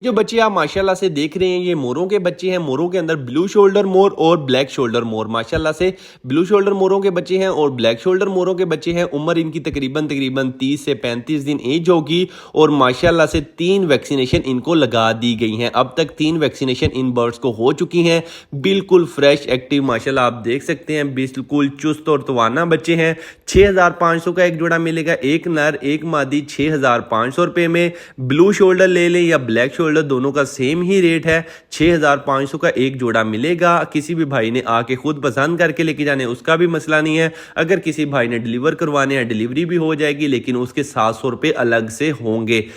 जो बच्चे आप माशाल्लाह से देख रहे हैं ये मोरों के बच्चे हैं। मोरों के अंदर ब्लू शोल्डर मोर और ब्लैक शोल्डर मोर माशाल्लाह से ब्लू शोल्डर मोरों के बच्चे हैं और ब्लैक शोल्डर मोरों के बच्चे हैं। उम्र इनकी तकरीबन तकरीबन 30 से 35 दिन एज होगी और माशाल्लाह से 3 वैक्सीनेशन इनको लगा दी गई हैं। अब तक 3 वैक्सीनेशन इन बर्ड्स को हो चुकी हैं। बिल्कुल फ्रेश एक्टिव माशाल्लाह आप देख सकते हैं, बिल्कुल चुस्त और तवाना बच्चे हैं। 6500 का एक जोड़ा मिलेगा, एक नर एक मादी 6500 रुपये में। ब्लू शोल्डर ले लें या ब्लैक शोल्डर दोनों का सेम ही रेट है, 6500 का एक जोड़ा मिलेगा। किसी भी भाई ने आके खुद पसंद करके लेके जाने उसका भी मसला नहीं है। अगर किसी भाई ने डिलीवर करवाने हैं डिलीवरी भी हो जाएगी, लेकिन उसके 700 रुपये अलग से होंगे।